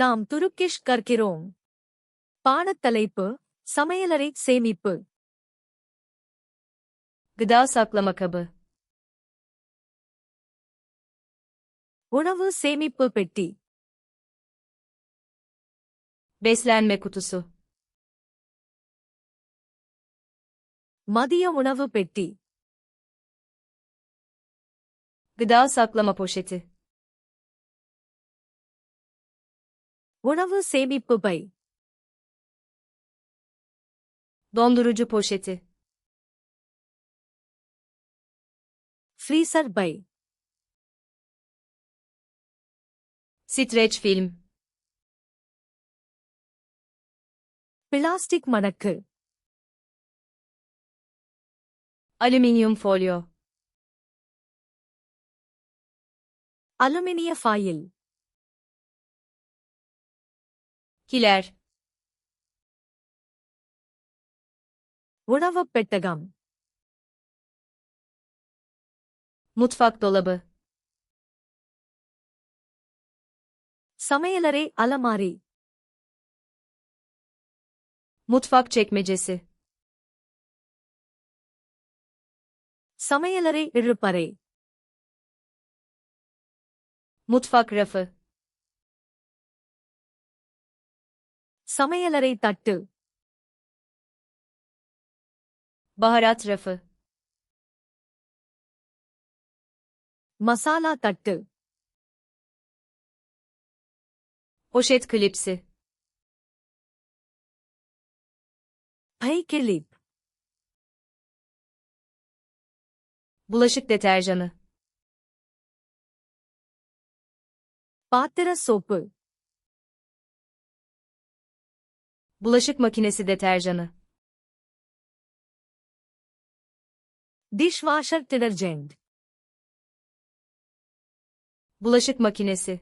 நாம் துருக்கிஷ் கற்கிறோம். பாடத்தலைப்பு சமையலறை சேமிப்பு. Gıda saklama kabı. உணவு சேமிப்பு பெட்டி. Beslenme kutusu. மதிய உணவு பெட்டி. Gıda saklama poşeti. உணவு சேமிப்பு பை. Dondurucu poşeti. ஃப்ரீசர் பை. Streç film. பிளாஸ்டிக் மடக்கு. Alüminyum folyo. அலுமினிய ஃபாயில். Kiler. உணவுப் பெட்டகம். Mutfak dolabı. சமையலறை அலமாரி. Mutfak çekmecesi. சமையலறை இழுப்பறை. Mutfak rafı. சமையலறை தட்டு. Baharat rafı. மசாலா தட்டு. Poşet klipsi. By clip. Bulaşık deterjanı. பாத்திர soap. Bulaşık makinesi deterjanı. Dishwasher detergent. Bulaşık makinesi.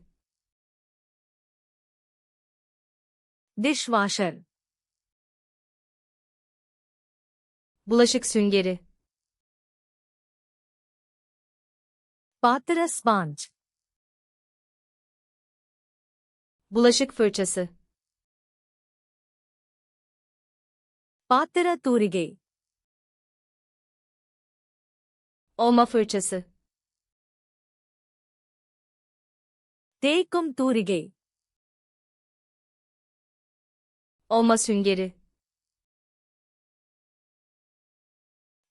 Dishwasher. Bulaşık süngeri. பாத்திர ஸ்பாஞ்ச். Bulaşık fırçası. பாத்திர தூரிகை. Olma fırçası. தேய்க்கும் தூரிகை. Olma süngeri.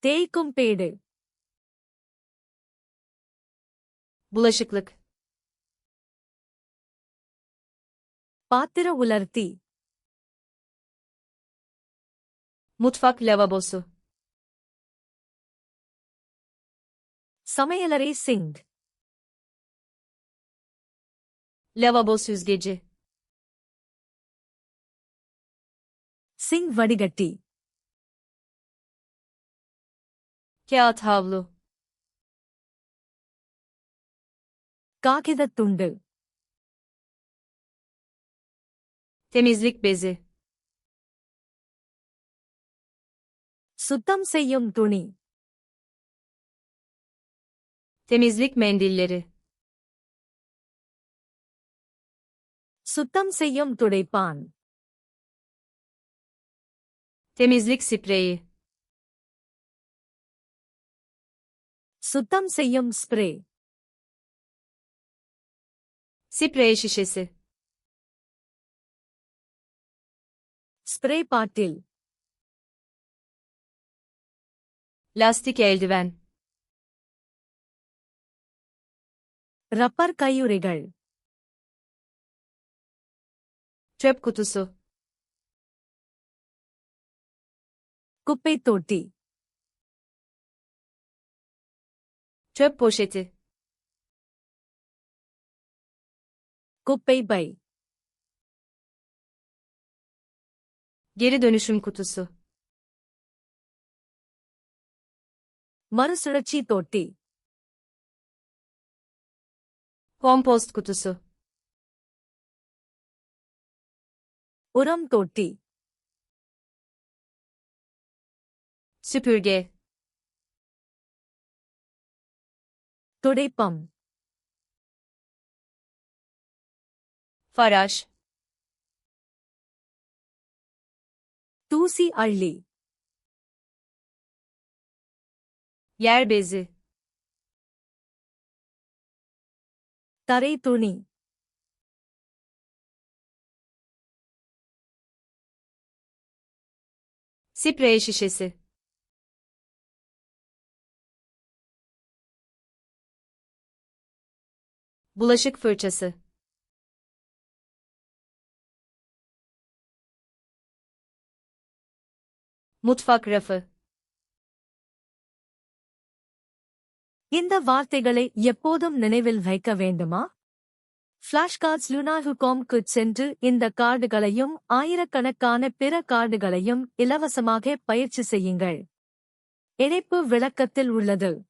தேய்க்கும் பேடு. Bulaşıklık. பாத்திர உலர்த்தி. Mutfak lavabosu. சமையலறை சிங்க். Lavabo süzgeci. சிங்க் வடிகட்டி. Kağıt havlu. காகிதத் துண்டு. Temizlik bezi. சுத்தம் செய்யும் துணி. Temizlik mendilleri. சுத்தம் செய்யும் துடைப்பான். Temizlik spreyi. சுத்தம் செய்யும் spray. Sprey şişesi. Spray bottle. Lastik eldiven. Rubber கையுறைகள். Çöp kutusu. குப்பைத் தொட்டி. Çöp poşeti. குப்பை பை. Geri dönüşüm kutusu. மறுசுழற்சி தொட்டி. Kompost kutusu. உரம் தொட்டி. Süpürge. துடைப்பம். Faraj. தூசி அள்ளி. yer bezi, தரை துணி. sprey şişesi, bulaşık fırçası, mutfak rafı, இந்த வார்த்தைகளை எப்போதும் நினைவில் வைக்க வேண்டுமா? ஃபிளாஷ்கார்ட்ஸ் lunahu.com-க்கு சென்று இந்த கார்டுகளையும் ஆயிரக்கணக்கான பிற கார்டுகளையும் இலவசமாக பயிற்சி செய்யுங்கள். இணைப்பு விளக்கத்தில் உள்ளது.